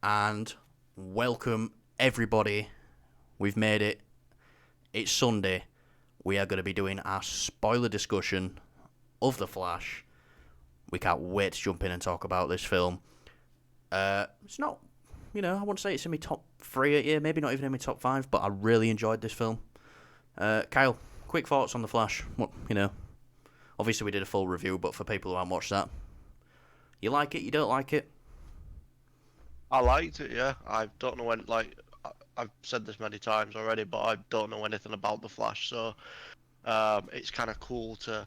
and welcome everybody. We've made it. It's Sunday. We are going to be doing our spoiler discussion of The Flash. We can't wait to jump in and talk about this film. It's not, I wouldn't say it's in my top 3 here, maybe not even in my top 5, but I really enjoyed this film. Kyle, quick thoughts on The Flash. Obviously we did a full review, but for people who haven't watched that, you like it, you don't like it? I liked it, yeah. I don't know I've said this many times already, but I don't know anything about the Flash, so it's kind of cool to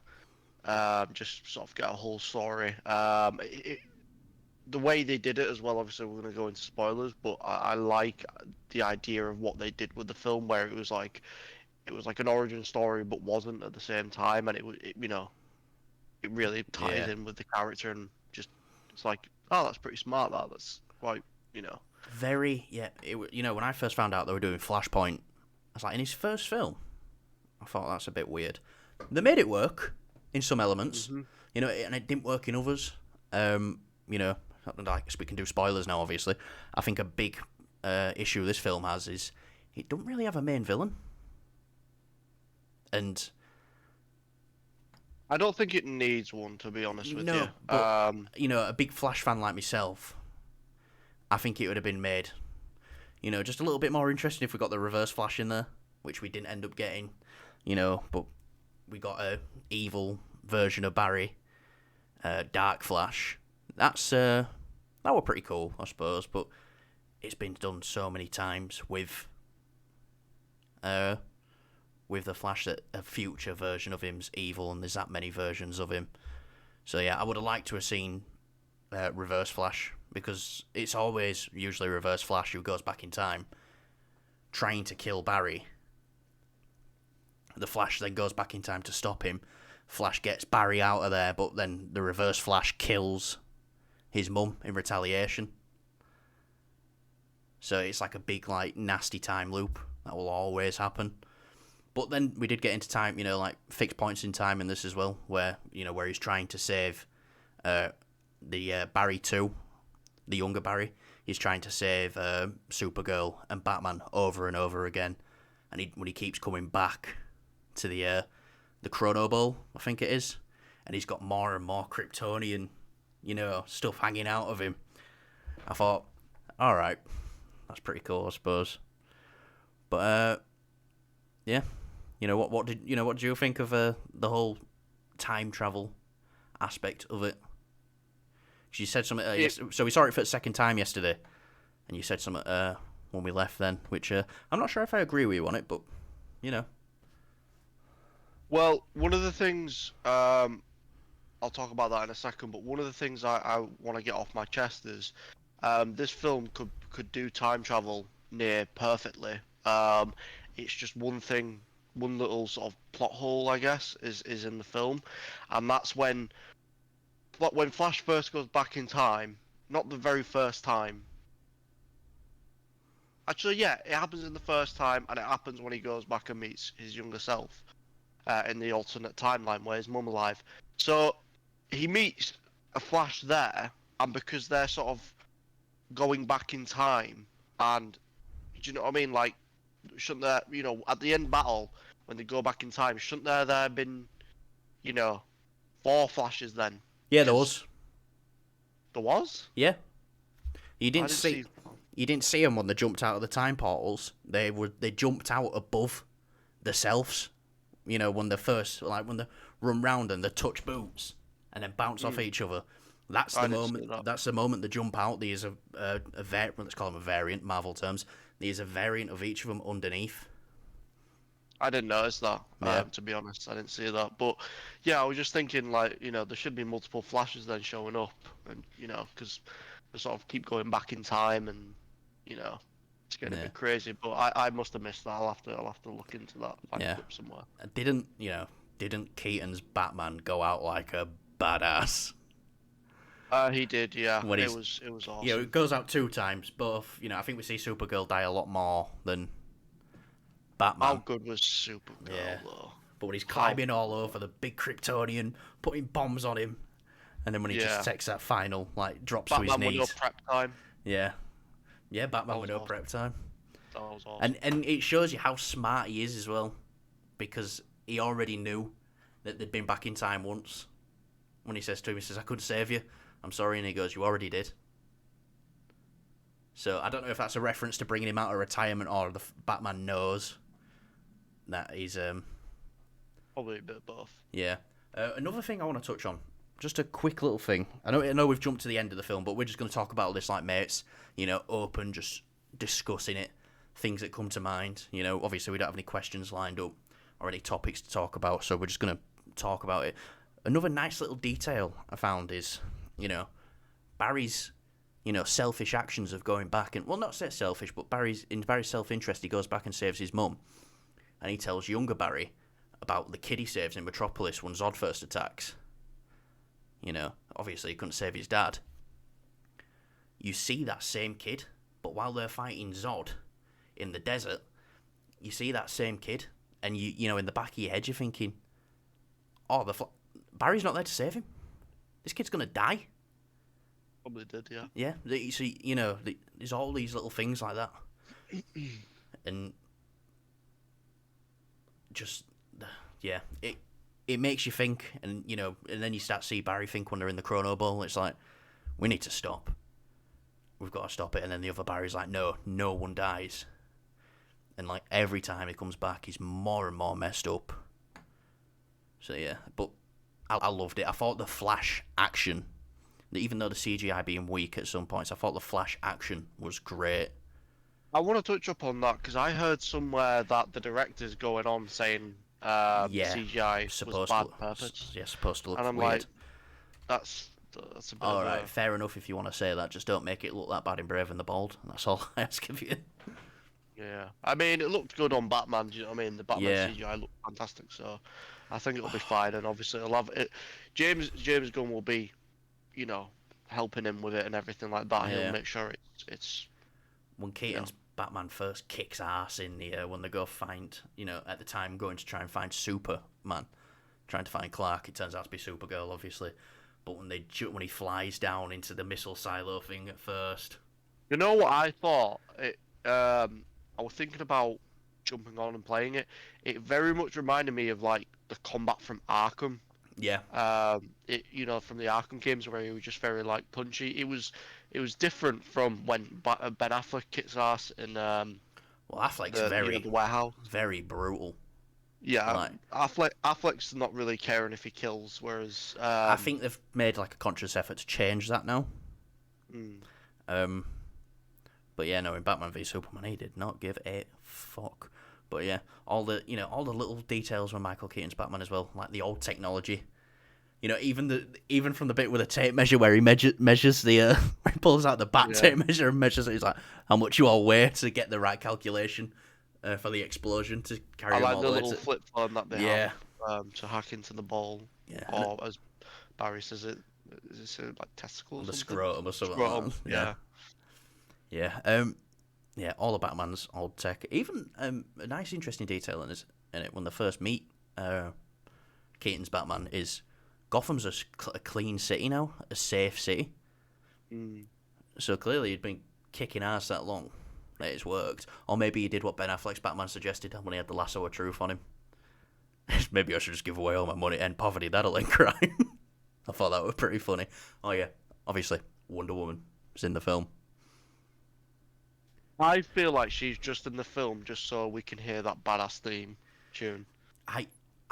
just sort of get a whole story. The way they did it as well. Obviously, we're going to go into spoilers, but I like the idea of what they did with the film, where it was like an origin story, but wasn't at the same time, and it really ties Yeah. in with the character, and just it's like, oh, that's pretty smart. That's quite. Very, yeah. When I first found out they were doing Flashpoint, I was like, in his first film? I thought that's a bit weird. They made it work in some elements, Mhm. And it didn't work in others. I guess we can do spoilers now, obviously. I think a big issue this film has is it don't really have a main villain. And I don't think it needs one, to be honest with no, you. but, a big Flash fan like myself, I think it would have been made, just a little bit more interesting if we got the Reverse Flash in there, which we didn't end up getting, but we got a evil version of Barry, Dark Flash. That were pretty cool, I suppose, but it's been done so many times with the Flash that a future version of him's evil, and there's that many versions of him. So yeah, I would have liked to have seen Reverse Flash, because it's always usually Reverse Flash who goes back in time trying to kill Barry. The Flash then goes back in time to stop him. Flash gets Barry out of there, but then the Reverse Flash kills his mum in retaliation. So it's like a big, nasty time loop that will always happen. But then we did get into time, fixed points in time in this as well, where he's trying to save the Barry 2, the younger Barry. He's trying to save Supergirl and Batman over and over again. And when he keeps coming back to the Chrono Ball, I think it is, and he's got more and more Kryptonian, stuff hanging out of him. I thought, all right, that's pretty cool, I suppose. But yeah, what did you think of the whole time travel aspect of it? You said something. So we saw it for the second time yesterday, and you said something when we left then, which I'm not sure if I agree with you on it, but Well, one of the things I'll talk about that in a second, but one of the things I want to get off my chest is this film could do time travel near perfectly. It's just one little sort of plot hole, I guess, is in the film, and that's when Flash first goes back in time. Not the very first time. Actually, yeah, it happens in the first time, and it happens when he goes back and meets his younger self in the alternate timeline where his mum alive. So he meets a Flash there, and because they're sort of going back in time, and do you know what I mean? Like, shouldn't there, at the end battle when they go back in time, shouldn't there have been, 4 Flashes then? yeah, there was. There was? Yeah, you I didn't didn't see. You didn't see them when they jumped out of the time portals. They jumped out above themselves. When they first, when they run round and they touch boots and then bounce off each other. That's the moment. That's the moment they jump out. There's a variant. Let's call them a variant. Marvel terms. There's a variant of each of them underneath. I didn't notice that. Yeah. To be honest, I didn't see that. But yeah, I was just thinking, there should be multiple Flashes then showing up, and because they sort of keep going back in time, and it's getting a bit crazy. But I must have missed that. I'll have to look into that. Find a clip somewhere. Didn't Keaton's Batman go out like a badass? He did, yeah. When it was awesome. Yeah, it goes out 2 times. Both, I think we see Supergirl die a lot more than Batman. How good was Supergirl though? But when he's climbing all over the big Kryptonian, putting bombs on him, and then when he just takes that final, drops to his knees. Batman with no prep time. Yeah. Yeah, Batman That with was no awesome. prep time. That was awesome. And it shows you how smart he is as well, because he already knew that they'd been back in time once. When he says to him, he says, "I could save you. I'm sorry," and he goes, "You already did." So I don't know if that's a reference to bringing him out of retirement, or the Batman knows that he's Probably a bit of both. yeah. Another thing I want to touch on, just a quick little thing. I know we've jumped to the end of the film, but we're just going to talk about this like mates, open, just discussing it, things that come to mind. Obviously we don't have any questions lined up or any topics to talk about, so we're just going to talk about it. Another nice little detail I found is, Barry's, selfish actions of going back and, well, not say selfish, but in Barry's self-interest, he goes back and saves his mum, and he tells younger Barry about the kid he saves in Metropolis when Zod first attacks. Obviously he couldn't save his dad. You see that same kid, but while they're fighting Zod in the desert, you see that same kid, and you in the back of your head you're thinking, oh, Barry's not there to save him. This kid's gonna die. Probably did, yeah. Yeah, so there's all these little things like that, and just yeah, it makes you think, and and then you start to see Barry think when they're in the Chrono Ball. It's like, we need to stop. We've got to stop it. And then the other Barry's like, no one dies. And like every time he comes back, he's more and more messed up. So yeah, but I loved it. I thought the Flash action, even though the CGI being weak at some points, I thought the Flash action was great. I want to touch up on that because I heard somewhere that the director's going on saying CGI was bad purpose. Yeah, supposed to look and I'm weird. like, that's a bit All of right, fair enough if you want to say that. Just don't make it look that bad in Brave and the Bold. That's all I ask of you. Yeah, I mean, it looked good on Batman. Do you know what I mean? The Batman Yeah. CGI looked fantastic, so I think it'll be fine. And obviously, it'll have it. James Gunn will be, helping him with it and everything like that. Yeah. He'll make sure it's. When Keaton's Batman first kicks ass in the when they go find, at the time going to try and find Superman, trying to find Clark, it turns out to be Supergirl, obviously. But when he flies down into the missile silo thing at first, You know what I thought? I was thinking about jumping on and playing it. It very much reminded me of like the combat from Arkham. yeah, From the Arkham games where he was just very like punchy. It was different from when Ben Affleck kicks ass in well, Affleck's the warehouse. very brutal. Yeah, Like, Affleck's not really caring if he kills, whereas I think they've made like a conscious effort to change that now. But yeah, no, in Batman v Superman, he did not give a fuck. But yeah, all the little details with Michael Keaton's Batman as well, like the old technology. Even from the bit with the tape measure where he measures the he pulls out the bat tape measure and measures it. He's like, how much you all weigh to get the right calculation for the explosion to carry. I like all the way little flip phone that they have to hack into the ball, or as Barry says it, is it like testicles? The scrotum or something. Scrotum, like that. Yeah. Yeah, all of Batman's old tech. Even a nice, interesting detail in it when they first meet Keaton's Batman is Gotham's a clean city now, a safe city. So clearly he'd been kicking ass that long that it's worked. Or maybe he did what Ben Affleck's Batman suggested when he had the lasso of truth on him. Maybe I should just give away all my money, end poverty, that'll end crime. I thought that was pretty funny. Oh yeah, obviously Wonder Woman was in the film. I feel like she's just in the film just so we can hear that badass theme tune. I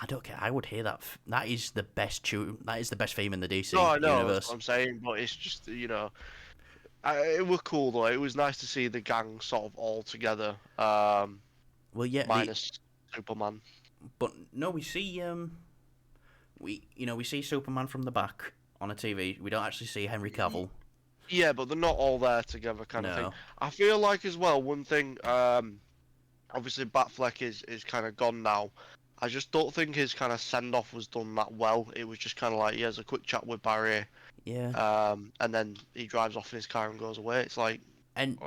don't care. I would hear that. That is the best tune. That is the best theme in the DC No, I know universe. that's what I'm saying, but it's just it was cool though. It was nice to see the gang sort of all together. Well, yeah, minus Superman. But no, we see we see Superman from the back on a TV. We don't actually see Henry Cavill. Yeah, but they're not all there together, kind of thing. I feel like as well, one thing, obviously Batfleck is kind of gone now. I just don't think his kind of send off was done that well. It was just kind of like he has a quick chat with Barry. Yeah. And then he drives off in his car and goes away. It's like, and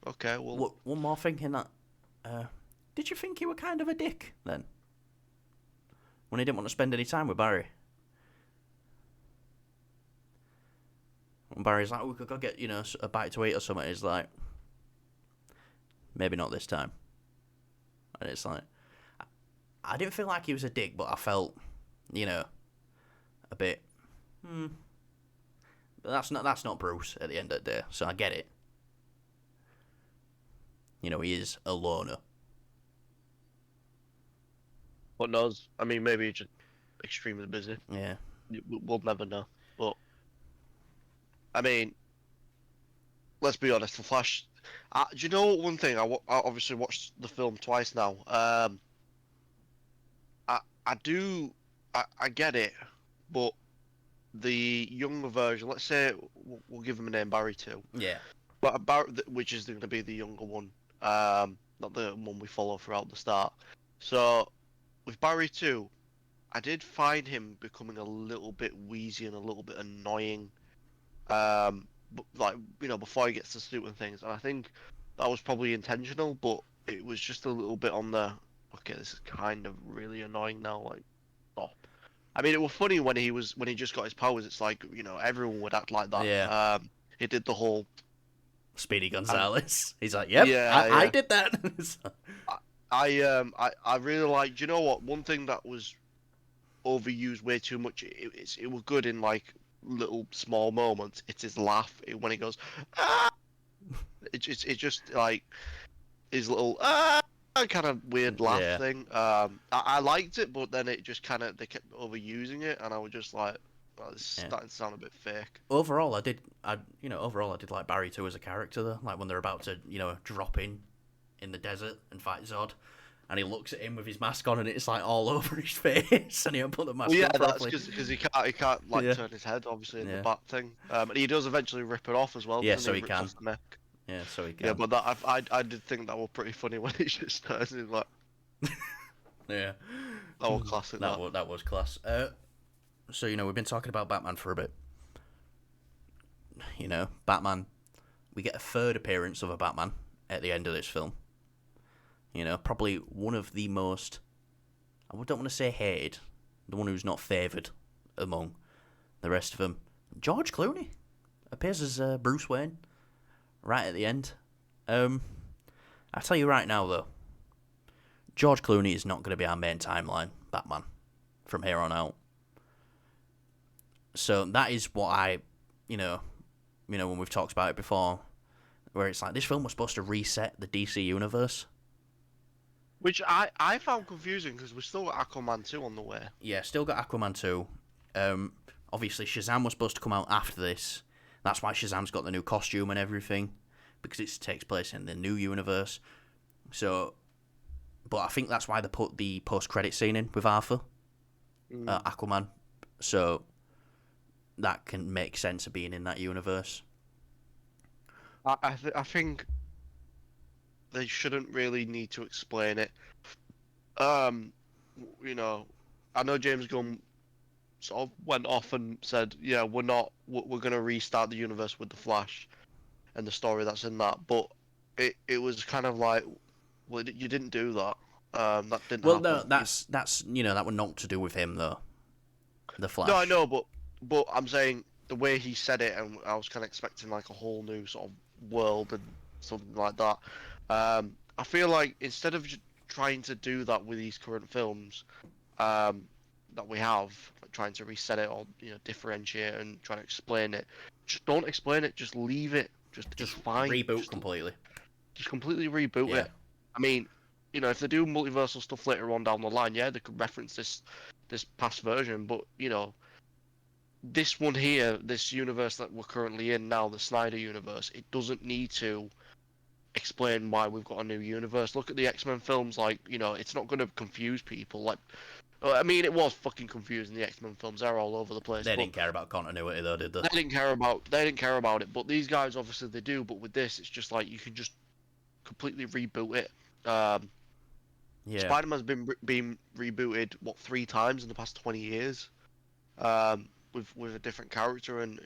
okay, well. One more thing in that. Did you think he were kind of a dick then? When he didn't want to spend any time with Barry. When Barry's like, we could go get, a bite to eat or something. He's like, maybe not this time. And it's like, I didn't feel like he was a dick, but I felt, you know, a bit. But that's not Bruce at the end of the day, so I get it. You know, he is a loner. What knows? I mean, maybe he's just extremely busy. Yeah. We'll never know. But I mean, let's be honest. The Flash. Do you know one thing? I obviously watched the film twice now. I do. I get it, but the younger version. Let's say we'll give him a name, Barry 2. Yeah. But which is going to be the younger one. Not the one we follow throughout the start. So with Barry 2, I did find him becoming a little bit wheezy and a little bit annoying. But like, you know, before he gets to suit and things, and I think that was probably intentional, but it was just a little bit on the okay, this is kind of really annoying now, like stop. I mean, it was funny when he just got his powers. It's like, you know, everyone would act like that. Yeah. He did the whole Speedy Gonzalez. He's like, yep, yeah, I yeah. did that. I really like. Do you know what? One thing that was overused way too much. It was good in like little small moments. It's his laugh when he goes. Ah! It's just like his little kind of weird laugh Yeah. thing. I liked it, but then it just kind of they kept overusing it, and I was just like, well, this is starting to sound a bit fake. Overall, I did like Barry 2 as a character though. Like when they're about to, you know, drop in the desert and fight Zod, and he looks at him with his mask on, and it's like all over his face, and he don't put the mask Well, yeah, on that's properly. because he can't like turn his head, obviously, in the bat thing. And he does eventually rip it off as well. Yeah, doesn't so he Rips can. off the neck. Yeah, so he can. Yeah, but that I did think that was pretty funny when he just turns and like. Yeah. That was classic. That was class. So you know we've been talking about Batman for a bit. You know, Batman. We get a third appearance of a Batman at the end of this film. You know, probably one of the most. I don't want to say hated, the one who's not favoured among the rest of them. George Clooney appears as Bruce Wayne right at the end. I tell you right now though, George Clooney is not going to be our main timeline Batman from here on out. So that is what I, you know, when we've talked about it before, where it's like this film was supposed to reset the DC universe. Which I found confusing because we still got Aquaman 2 on the way. Yeah, still got Aquaman 2. Obviously, Shazam was supposed to come out after this. That's why Shazam's got the new costume and everything, because it takes place in the new universe. So, but I think that's why they put the post-credit scene in with Arthur, Aquaman. So that can make sense of being in that universe. I think they shouldn't really need to explain it. You know, I know James Gunn sort of went off and said, yeah, we're going to restart the universe with the Flash and the story that's in that, but it was kind of like, well, you didn't do that. That didn't happen. No, that's that was not to do with him though. The Flash. No, I know, but I'm saying the way he said it, and I was kind of expecting like a whole new sort of world and something like that. I feel like instead of trying to do that with these current films that we have, like trying to reset it or differentiate and try to explain it, just don't explain it. Just leave it. Just fine. Reboot completely. Just completely reboot it. I mean, if they do multiversal stuff later on down the line, yeah, they could reference this past version, but this one here, this universe that we're currently in now, the Snyder universe, it doesn't need to explain why we've got a new universe. Look at the X-Men films, like, it's not going to confuse people. Like, I mean, it was fucking confusing, the X-Men films. They're all over the place. They didn't care about continuity though, did they? They didn't care about it, but these guys, obviously, they do. But with this, it's just like, you can just completely reboot it. Yeah. Spider-Man's been rebooted, 3 times in the past 20 years? With a different character, and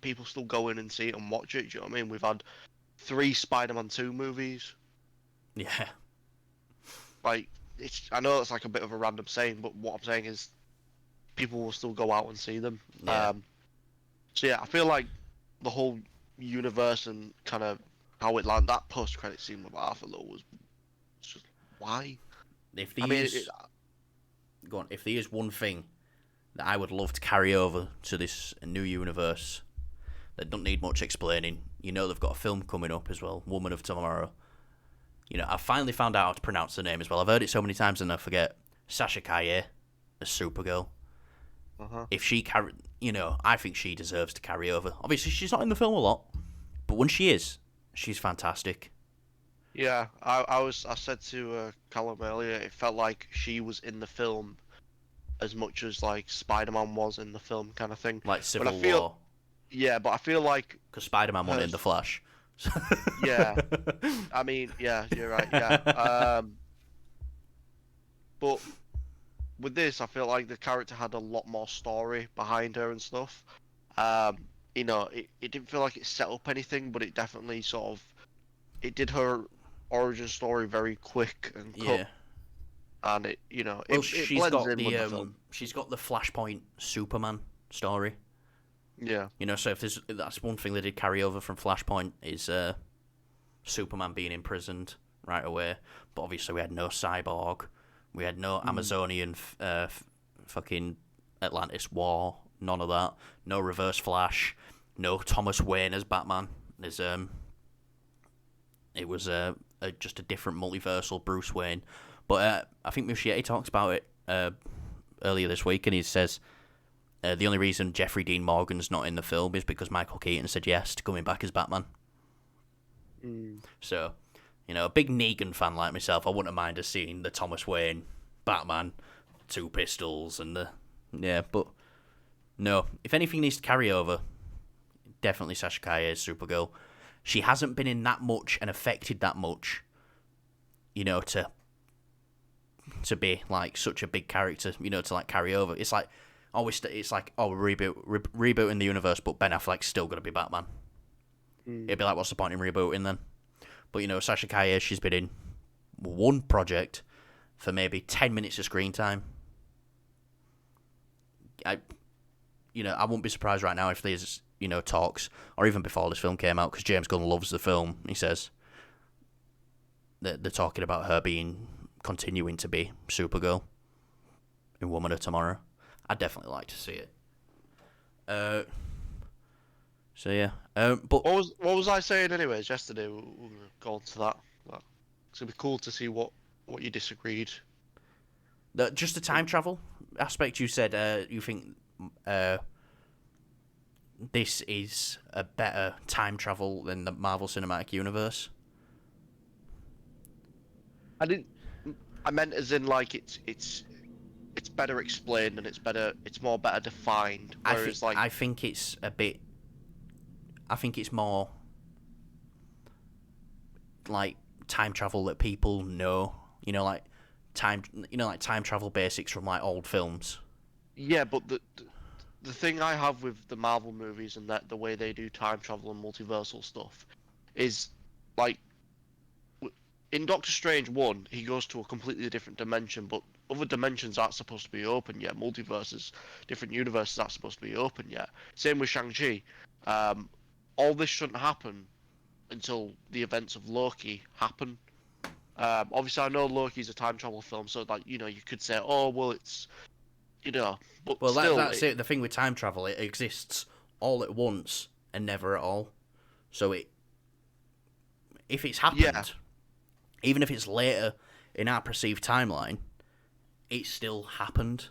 people still go in and see it and watch it. Do you know what I mean? We've had 3 Spider-Man 2 movies. Yeah. Like, I know it's like a bit of a random saying, but what I'm saying is people will still go out and see them. Yeah. So yeah, I feel like the whole universe and kind of how it landed. That post-credit scene with Arthur Lowe was just why. If I mean, it, these go on, if there is one thing that I would love to carry over to this new universe that don't need much explaining, you know they've got a film coming up as well, Woman of Tomorrow. You know, I finally found out how to pronounce the name as well. I've heard it so many times and I forget. Sasha Calle as Supergirl. If she I think she deserves to carry over. Obviously, she's not in the film a lot, but when she is, she's fantastic. yeah, I said to Callum earlier, it felt like she was in the film as much as like Spider-Man was in the film, kind of thing. Like But I Civil feel, War, yeah, but I feel like because Spider-Man won her, in The Flash. yeah, I mean, yeah, you're right, yeah. But with this, I feel like the character had a lot more story behind her and stuff. Um, it didn't feel like it set up anything, but it definitely sort of it did her origin story very quick and cut, Yeah. and Well, it blends in with the film. she's got the Flashpoint Superman story. Yeah. You know, so if that's one thing they did carry over from Flashpoint is Superman being imprisoned right away. But obviously we had no Cyborg, we had no Amazonian fucking Atlantis War, none of that. No Reverse Flash, no Thomas Wayne as Batman. It was just a different multiversal Bruce Wayne. But I think Muschietti talks about it earlier this week, and he says the only reason Jeffrey Dean Morgan's not in the film is because Michael Keaton said yes to coming back as Batman. So, a big Negan fan like myself, I wouldn't mind seeing the Thomas Wayne Batman, Two Pistols, and but no. If anything needs to carry over, definitely Sasha Calle's Supergirl. She hasn't been in that much and affected that much, to be like such a big character, to like carry over. It's like always, it's like rebooting the universe, but Ben Affleck's still gonna be Batman. It'd be like, what's the point in rebooting then? But Sasha Calle, she's been in one project for maybe 10 minutes of screen time. I wouldn't be surprised right now if there's talks, or even before this film came out, because James Gunn loves the film. He says that they're talking about her continuing to be Supergirl in Woman of Tomorrow. I'd definitely like to see it. So yeah, but What was I saying anyways yesterday? We're gonna go on to that. It's gonna be cool to see what you disagreed. just the time travel aspect. You said you think this is a better time travel than the Marvel Cinematic Universe. I meant as in like it's better explained and it's more better defined. Whereas I think it's a bit. I think it's more like time travel that people know. Like time travel basics from like old films. Yeah, but the thing I have with the Marvel movies and that the way they do time travel and multiversal stuff is like in Doctor Strange 1, he goes to a completely different dimension, but other dimensions aren't supposed to be open yet. Multiverses, different universes aren't supposed to be open yet. Same with Shang-Chi. All this shouldn't happen until the events of Loki happen. Obviously, I know Loki's a time travel film, so like you could say, oh well, it's but Well, still, that's it. The thing with time travel, it exists all at once and never at all. So if it's happened, even if it's later in our perceived timeline, it still happened.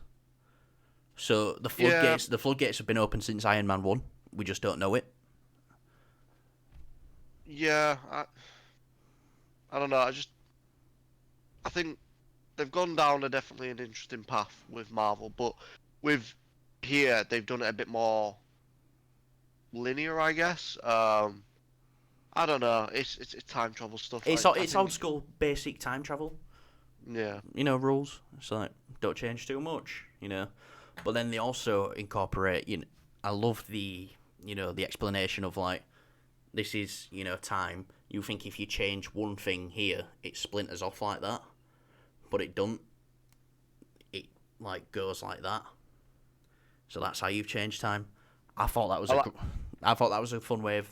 So the floodgates have been open since Iron Man 1. We just don't know it. Yeah, I don't know. I think they've gone down definitely an interesting path with Marvel, but with here they've done it a bit more linear, I guess. I don't know. It's time travel stuff. It's old school basic time travel. Yeah. Rules. It's like don't change too much. But then they also incorporate. I love the the explanation of like this is time. You think if you change one thing here, it splinters off like that, but it don't. It like goes like that. So that's how you've changed time. I thought that was a fun way of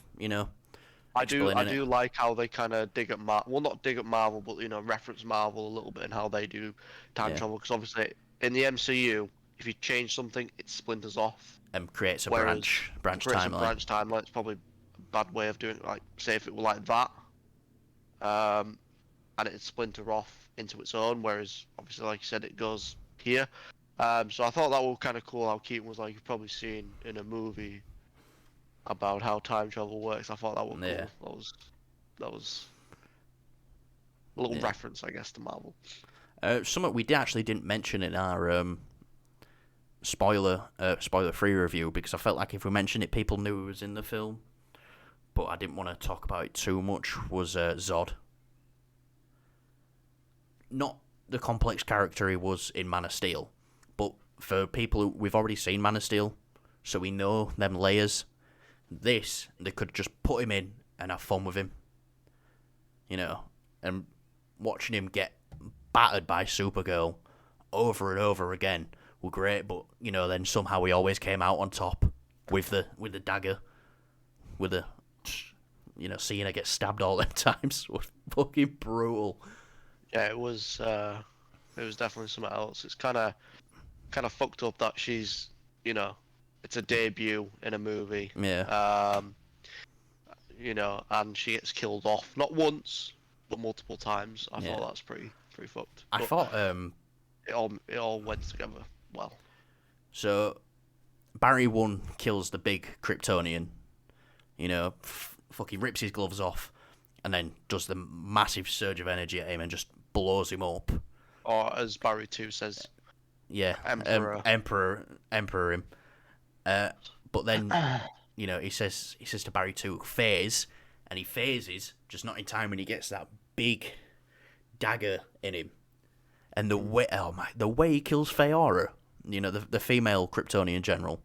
explaining I it. do like how they kind of dig at well, not dig at Marvel, but reference Marvel a little bit and how they do time Yeah, travel. Because obviously in the MCU, if you change something, it splinters off. and creates a Whereas it branch creates a timeline. branch timeline. It's probably a bad way of doing it. Like, say if it were like that, um, and it'd splinter off into its own. Whereas obviously, like you said, it goes here. So I thought that was kind of cool. How Keaton was like, you've probably seen in a movie about how time travel works. I thought that was Yeah, cool. That was a little yeah. reference, I guess, to Marvel. Something we actually didn't mention in our spoiler free review, because I felt like if we mentioned it, people knew it was in the film. But I didn't want to talk about it too much. Was Zod? Not the complex character he was in Man of Steel, but for people who we've already seen Man of Steel, so we know them layers. This, they could just put him in and have fun with him, and watching him get battered by Supergirl over and over again were great. But then somehow he always came out on top with the dagger, with the seeing her get stabbed all them times was fucking brutal. Yeah, it was definitely something else. It's kind of fucked up that she's, it's a debut in a movie. Yeah, Um, and she gets killed off not once but multiple times. I yeah. thought that's pretty fucked. I But thought it all went together well. so. Barry 1 kills the big Kryptonian. Fucking rips his gloves off, and then does the massive surge of energy at him and just blows him up. Or as Barry 2 says, Yeah, Emperor. Emperor him. But then he says to Barry 2, phase, and he phases just not in time when he gets that big dagger in him, and the way he kills Feora, the female Kryptonian general.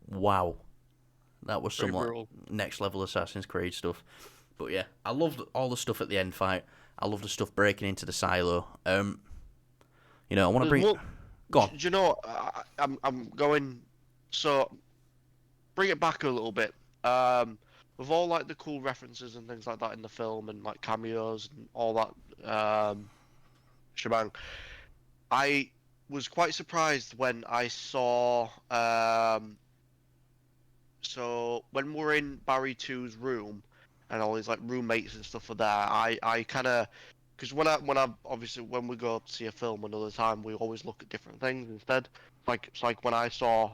Wow, that was some Pretty brutal. next level Assassin's Creed stuff. But yeah, I loved all the stuff at the end fight. I love the stuff breaking into the silo. I want to There's bring. one, Go on. do you know? I'm going. So bring it back a little bit. With all like the cool references and things like that in the film and like cameos and all that shebang. I was quite surprised when I saw. So when we're in Barry 2's room and all his like roommates and stuff are there, I kind of. Because when I obviously when we go see a film another time, we always look at different things instead. It's like when I saw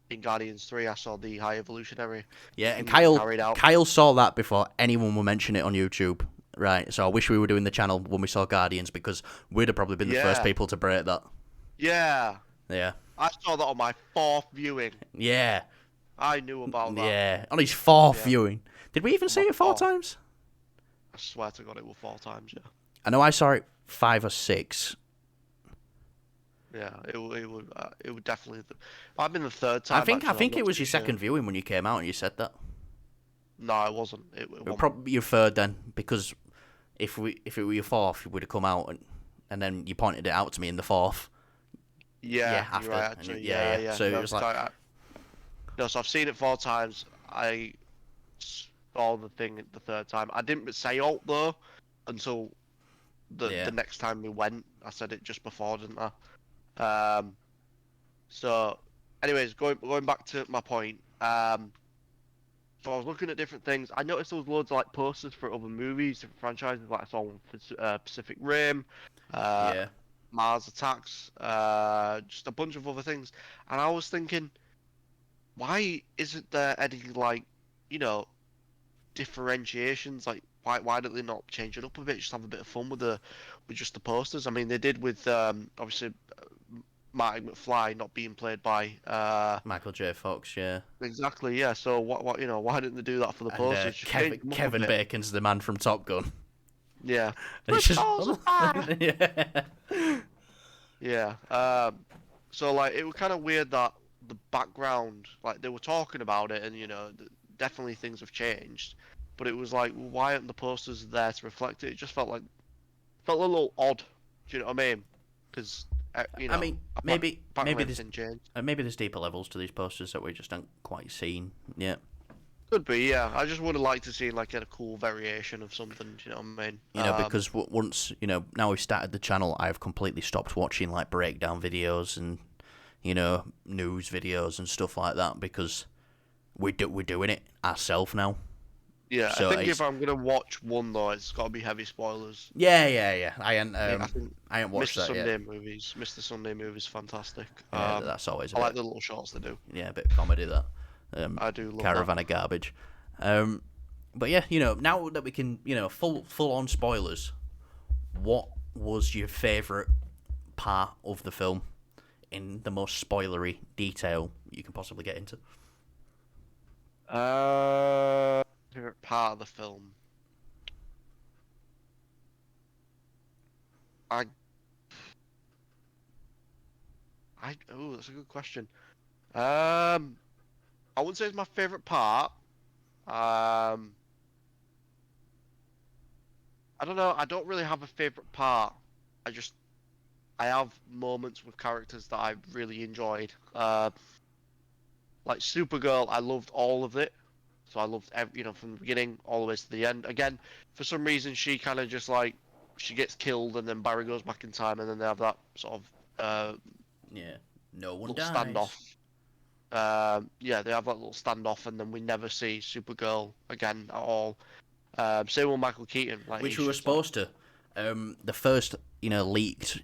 in Guardians 3, I saw the High Evolutionary Yeah, and thing that was carried out. Kyle saw that before anyone will mention it on YouTube. Right, so I wish we were doing the channel when we saw Guardians, because we'd have probably been the first Yeah, people to break that. yeah. Yeah, I saw that on my fourth viewing. yeah, I knew about that. yeah. On his fourth Yeah, viewing, did we even on see my it four fourth. times? I swear to God, it was 4 times. Yeah, I know I saw it 5 or 6. yeah. It would definitely. I've been the third I time think actually. I'm it not was too your sure. second viewing when you came out and you said that. No, it wasn't. It It wasn't. probably your third then, because if it were your fourth, you would have come out and then you pointed it out to me in the fourth. Yeah, After. you're right. And Actually, yeah. yeah. So it No, was like, no, so I've seen it 4 times. I saw the thing the third time. I didn't say alt though until the yeah, the next time we went. I said it just before, didn't I? So, anyways, going back to my point. So I was looking at different things. I noticed there was loads of like posters for other movies, different franchises. Like I saw one for Pacific Rim, uh, yeah, Mars Attacks, just a bunch of other things. And I was thinking, why isn't there any like, you know, differentiations? Like, why don't they not change it up a bit? Just have a bit of fun with just the posters. I mean, they did with obviously Marty McFly not being played by Michael J. Fox, yeah, exactly, yeah. So what why didn't they do that for the and posters? Just change them up a Kevin bit. Bacon's the man from Top Gun. Yeah. And it's just Crystals of fire. yeah, Yeah. So like it was kind of weird that the background, like they were talking about it, and definitely things have changed, but it was like, why aren't the posters there to reflect it? It just felt a little odd. Do you know what I mean? Because You I know, mean, apart from maybe there's anything changed. maybe there's deeper levels to these posters that we just haven't quite seen yet. Could be, yeah. I just would have liked to see like a cool variation of something. Do you know what I mean? You know, because once now we've started the channel, I've completely stopped watching like breakdown videos and news videos and stuff like that because we're doing it ourselves now. Yeah, I So think it's if I'm gonna watch one though, it's got to be heavy spoilers. yeah. I think I ain't watched Mr. that yet. Mr. Sunday movies, fantastic. Yeah, that's always a I like bit the little shorts they do. a bit of comedy that. I do love Caravan of Garbage. But yeah, now that we can, full on spoilers, what was your favourite part of the film in the most spoilery detail you can possibly get into? Favorite part of the film. I, oh, that's a good question. I wouldn't say it's my favorite part. I don't know. I don't really have a favorite part. I have moments with characters that I really enjoyed. Like Supergirl, I loved all of it. So I loved from the beginning all the way to the end. Again, for some reason, she kind of just like she gets killed, and then Barry goes back in time, and then they have that sort of Yeah, no one little dies. standoff. Yeah, they have that little standoff, and then we never see Supergirl again at all. Same with Michael Keaton, like Which he's we were just supposed to. The first, leaked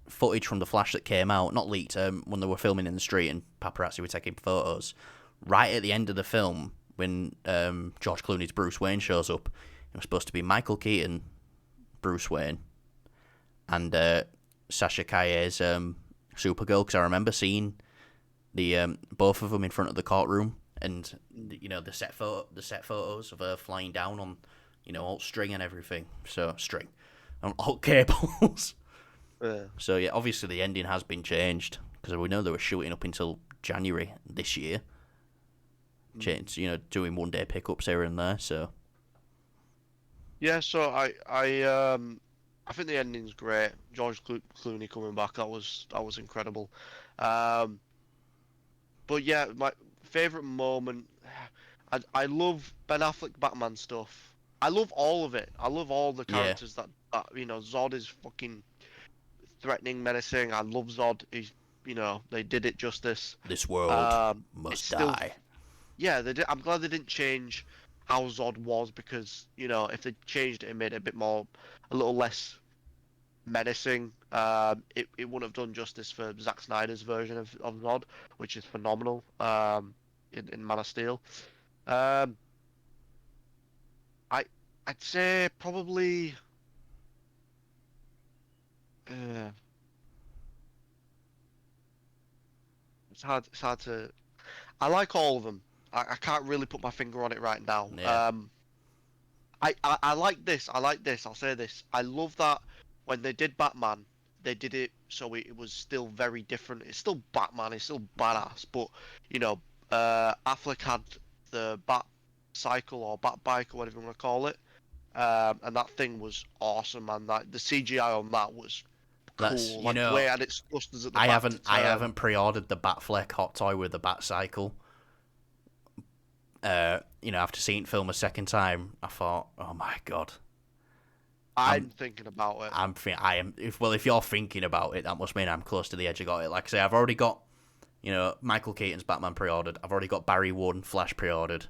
footage from the Flash that came out, not leaked, when they were filming in the street and paparazzi were taking photos, right at the end of the film, when George Clooney's Bruce Wayne shows up, it was supposed to be Michael Keaton, Bruce Wayne, and Sasha Calle's Supergirl, because I remember seeing the both of them in front of the courtroom, and the set photos of her flying down on alt string and everything. So string on alt cables. Yeah. So yeah, obviously the ending has been changed because we know they were shooting up until January this year. Change, doing 1 day pickups here and there. So Yeah, so I think the ending's great. George Clooney coming back, that was incredible. But yeah, my favorite moment. I love Ben Affleck Batman stuff. I love all of it. I love all the yeah, characters that Zod is fucking threatening, menacing. I love Zod. He's they did it justice. this world It's must still die. yeah. They did. I'm glad they didn't change how Zod was because if they changed it and made it a bit more, a little less menacing, it wouldn't have done justice for Zack Snyder's version of Zod, which is phenomenal. In Man of Steel. Um, I'd say probably. Uh, It's hard to. I like all of them. I can't really put my finger on it right now. Yeah. I like this. I like this. I'll say this. I love that when they did Batman, they did it so it was still very different. It's still Batman. It's still badass. But Affleck had the Bat Cycle or Bat Bike or whatever you want to call it, and that thing was awesome. Man, that the CGI on that was That's cool. Like the way it had its thrusters at the I back haven't to I turn. haven't pre-ordered the Batfleck hot toy with the Bat Cycle. After seeing film a second time, I thought, oh my god. I'm thinking about it. I am. If you're thinking about it, that must mean I'm close to the edge. I got it. Like I say, I've already got, Michael Keaton's Batman pre-ordered. I've already got Barry Ward Flash pre-ordered,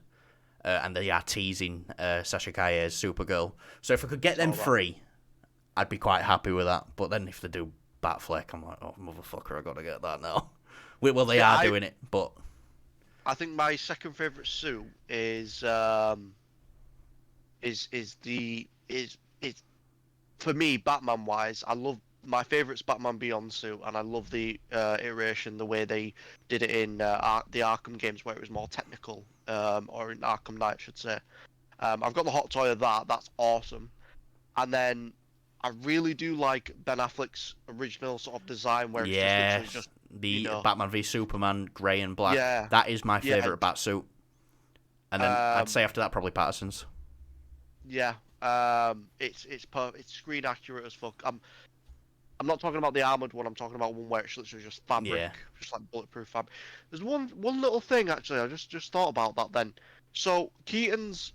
and they are teasing Sasha Calle's Supergirl. So if I could get them free, I'd be quite happy with that. But then if they do Batfleck, I'm like, oh motherfucker, I gotta get that now. Well, they are doing it, but I think my second favorite suit is for me Batman wise. I love my favorite's Batman Beyond suit, and I love the iteration, the way they did it in the Arkham games, where it was more technical, or in Arkham Knight, I should say. I've got the hot toy of that. That's awesome. And then I really do like Ben Affleck's original sort of design, where it's just literally just the Batman v Superman grey and black. Yeah, that is my favorite bat suit. And then I'd say after that probably Patterson's. Yeah, it's screen accurate as fuck. I'm not talking about the armored one. I'm talking about one where it's literally just fabric, Yeah. just like bulletproof fabric. There's one little thing actually. I just thought about that then. So Keaton's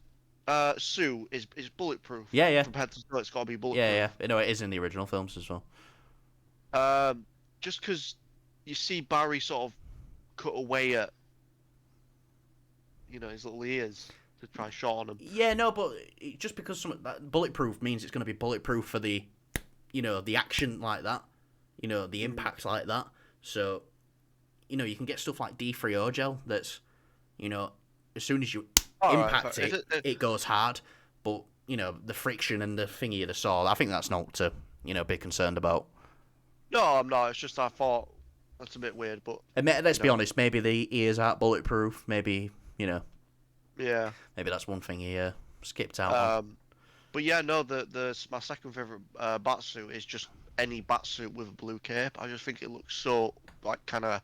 suit is bulletproof Yeah, yeah. from head to toe. It's got to be Yeah, bulletproof. yeah. You know, it is in the original films as well. Just because you see Barry sort of cut away at his little ears to try shot on him. Yeah, no, but just because that bulletproof means it's going to be bulletproof for the, the action like that, the impact like that. So, you can get stuff like D3O gel that's, as soon as you impact it goes hard. But, the friction and the thingy of the saw, I think that's not to, be concerned about. No, I'm not. It's just I thought that's a bit weird, but... And let's be honest, maybe the ears aren't bulletproof. Maybe, Yeah. Maybe that's one thing he skipped out on. But yeah, no, my second favourite Batsuit is just any Batsuit with a blue cape. I just think it looks so, like, kind of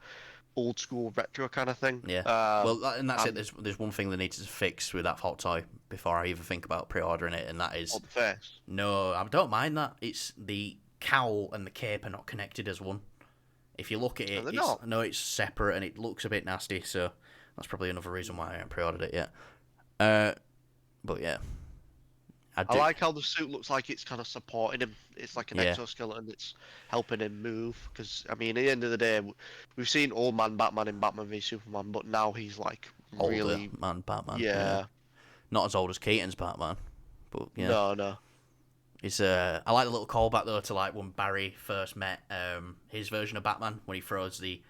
old school retro kind of thing. Yeah. And that's it. There's one thing they need to fix with that hot toy before I even think about pre-ordering it, and that is... the face. No, I don't mind that. It's the cowl and the cape are not connected as one. If you look at it, it's separate and it looks a bit nasty, so that's probably another reason why I haven't pre-ordered it yet. But yeah. I like how the suit looks like it's kind of supporting him. It's like an exoskeleton that's helping him move. Because, I mean, at the end of the day, we've seen old man Batman in Batman v Superman, but now he's like really... Older man Batman. Yeah. Not as old as Keaton's Batman, but yeah. No. It's I like the little callback though to like when Barry first met his version of Batman when he throws the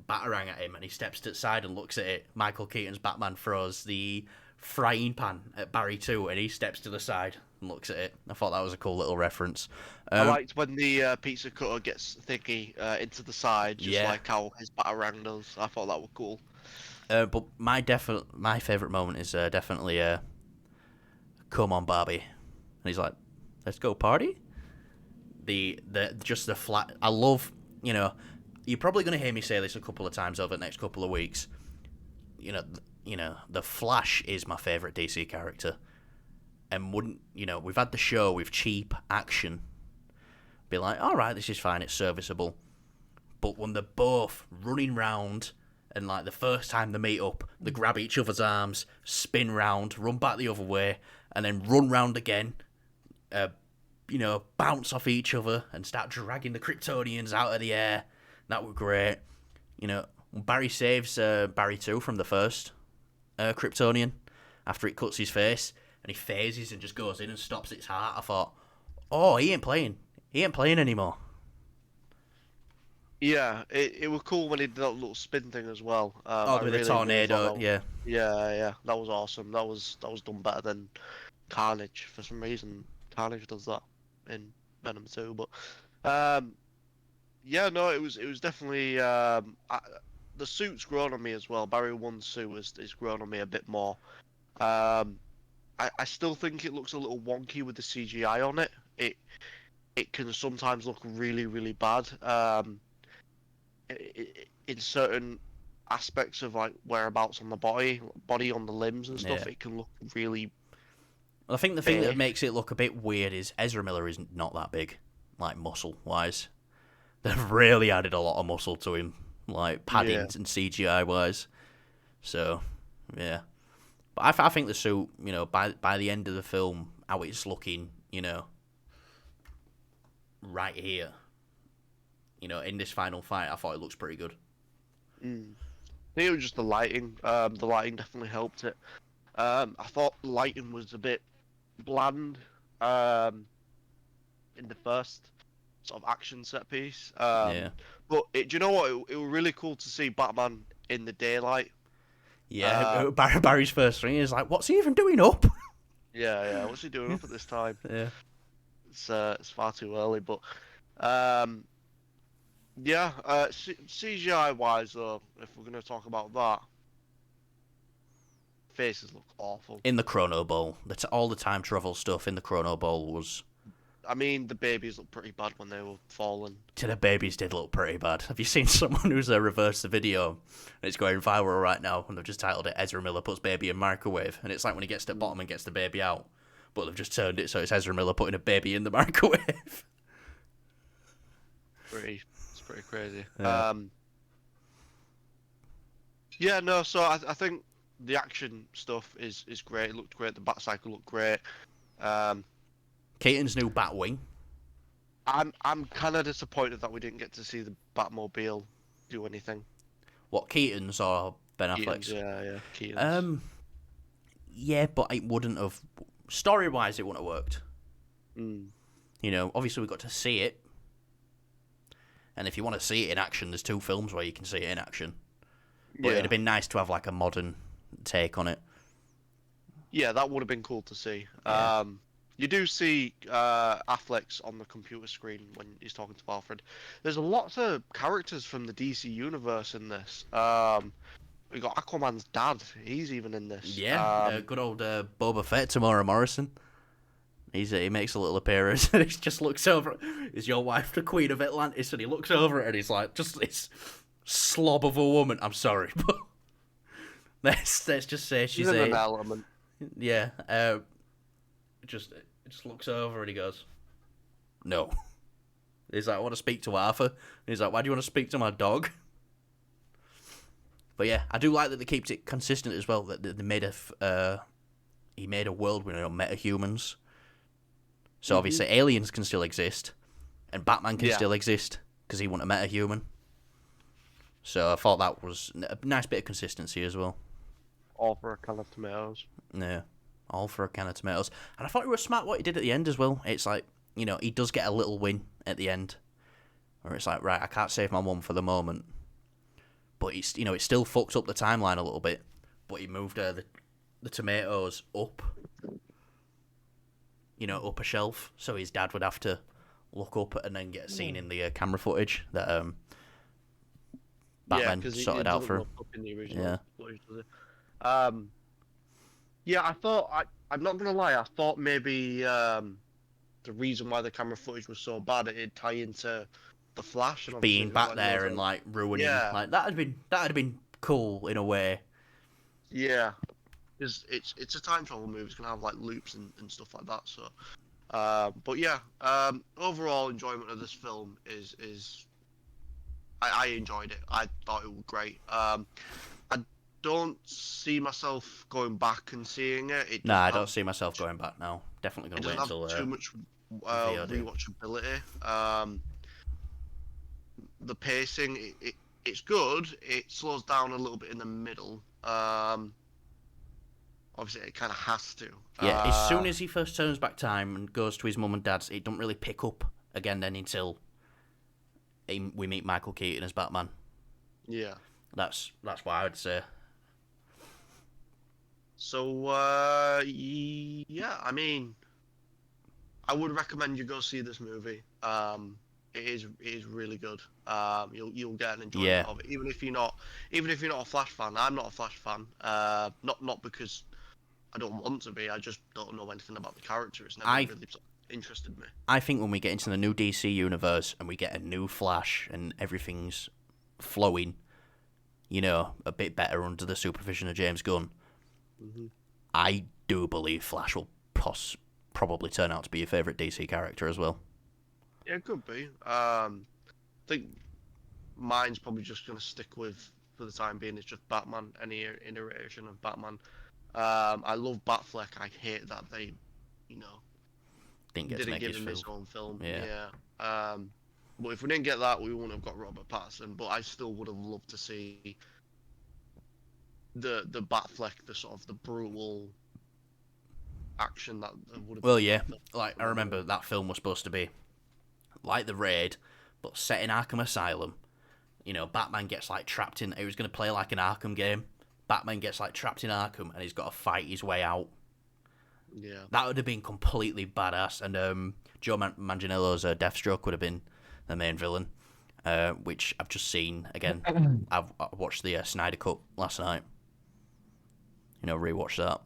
batarang at him and he steps to the side and looks at it. Michael Keaton's Batman throws the frying pan at Barry too, and he steps to the side and looks at it. I thought that was a cool little reference. I liked when the pizza cutter gets thingy into the side, just like how his batarang does. I thought that was cool. But my favourite moment is definitely "Come on, Barbie," and he's like, "Let's go party." The flat. I love. You're probably going to hear me say this a couple of times over the next couple of weeks. The Flash is my favourite DC character, and we've had the show with cheap action. Be like, all right, this is fine, it's serviceable. But when they're both running round, and like the first time they meet up, they grab each other's arms, spin round, run back the other way, and then run round again. Bounce off each other and start dragging the Kryptonians out of the air. That was great. Barry saves Barry 2 from the first Kryptonian after it cuts his face, and he phases and just goes in and stops its heart. I thought, oh, he ain't playing anymore. Yeah, it was cool when he did that little spin thing as well. With the tornado, yeah. Yeah, that was awesome. That was done better than Carnage for some reason. Carnage does that in Venom 2, but it was definitely the suit's grown on me as well. Barry 1's suit is grown on me a bit more. I still think it looks a little wonky with the CGI on it. It can sometimes look really, really bad. In certain aspects of like whereabouts on the body on the limbs and stuff, it can look really... Well, I think the thing that makes it look a bit weird is Ezra Miller is not that big, like muscle-wise. They've really added a lot of muscle to him, like padding and CGI-wise. So, yeah. But I think the suit, by the end of the film, how it's looking, right here, in this final fight, I thought it looks pretty good. I think it was just the lighting. The lighting definitely helped it. I thought the lighting was a bit bland in the first sort of action set piece. But do you know what? It was really cool to see Batman in the daylight. Yeah, Barry's first thing is like, what's he even doing up? Yeah. What's he doing up at this time? Yeah. It's far too early, but CGI wise though, if we're gonna talk about that, faces look awful. In the Chrono Bowl, all the time travel stuff in the Chrono Bowl was... I mean, the babies looked pretty bad when they were falling. The babies did look pretty bad. Have you seen someone who's reversed the video? And it's going viral right now, and they've just titled it Ezra Miller puts baby in microwave. And it's like when he gets to the bottom and gets the baby out. But they've just turned it so it's Ezra Miller putting a baby in the microwave. It's pretty crazy. Yeah. Yeah, no. So I think the action stuff is great. It looked great. The Batcycle looked great. Um, Keaton's new Batwing. I'm kind of disappointed that we didn't get to see the Batmobile do anything. What, Keaton's or Ben Keaton's, Affleck's? yeah, Keaton's. Yeah, but it wouldn't have. Story wise, it wouldn't have worked. Mm. You know, obviously we got to see it, and if you want to see it in action, there's 2 films where you can see it in action. But it'd have been nice to have like a modern take on it. Yeah, that would have been cool to see. Yeah. You do see Affleck's on the computer screen when he's talking to Alfred. There's lots of characters from the DC universe in this. We got Aquaman's dad. He's even in this. Yeah, good old Boba Fett, Tamora Morrison. He makes a little appearance and he just looks over. Is your wife the Queen of Atlantis? And he looks over and he's like, just this slob of a woman. I'm sorry, but let's just say she's an element. Yeah. Just looks over and he goes, no. He's like, I want to speak to Arthur. And he's like, why do you want to speak to my dog? But yeah, I do like that they kept it consistent as well. That they made he made a world with metahumans. So obviously aliens can still exist, and Batman can still exist because he wasn't a metahuman. So I thought that was a nice bit of consistency as well. All for a can of tomatoes. Yeah, all for a can of tomatoes. And I thought it was smart what he did at the end as well. It's like, you know, he does get a little win at the end, where it's like, right, I can't save my mum for the moment, but it's, you know, it still fucks up the timeline a little bit. But he moved the tomatoes up, you know, up a shelf, so his dad would have to look up and then get a scene in the camera footage that Batman sorted out for him. In the original footage, does it? Yeah, I'm not gonna lie. I thought maybe the reason why the camera footage was so bad, it'd tie into the Flash and being back there and like ruining, like that'd have been cool in a way. Yeah, because it's a time travel movie. It's gonna have like loops and stuff like that. So, but yeah, overall enjoyment of this film is I enjoyed it. I thought it was great. I don't see myself going back and seeing it. No, I don't see myself going back now. Definitely gonna wait until too much rewatchability. The pacing, it's good. It slows down a little bit in the middle. Obviously, it kind of has to. Yeah, as soon as he first turns back time and goes to his mum and dad's, it don't really pick up again then until we meet Michael Keaton as Batman. Yeah. That's what I would say. So, yeah, I mean, I would recommend you go see this movie. It is really good. You'll get an enjoyment of it, even if you're not a Flash fan. I'm not a Flash fan. Not because I don't want to be. I just don't know anything about the character. It's never really interested me. I think when we get into the new DC universe and we get a new Flash and everything's flowing, you know, a bit better under the supervision of James Gunn, I do believe Flash will probably turn out to be your favourite DC character as well. Yeah, it could be. I think mine's probably just going to stick with, for the time being, it's just Batman, any iteration of Batman. I love Batfleck. I hate that they, you know, didn't give him his own film. Yeah. But if we didn't get that, we wouldn't have got Robert Pattinson. But I still would have loved to see the Batfleck, the sort of the brutal action that would have. Well, yeah, like I remember that film was supposed to be like The Raid, but set in Arkham Asylum. You know, Batman gets like trapped in. It was going to play like an Arkham game. Batman gets like trapped in Arkham, and he's got to fight his way out. Yeah, that would have been completely badass. And Joe Manganiello's Deathstroke would have been the main villain, which I've just seen again. I watched the Snyder Cut last night. You know, rewatched that.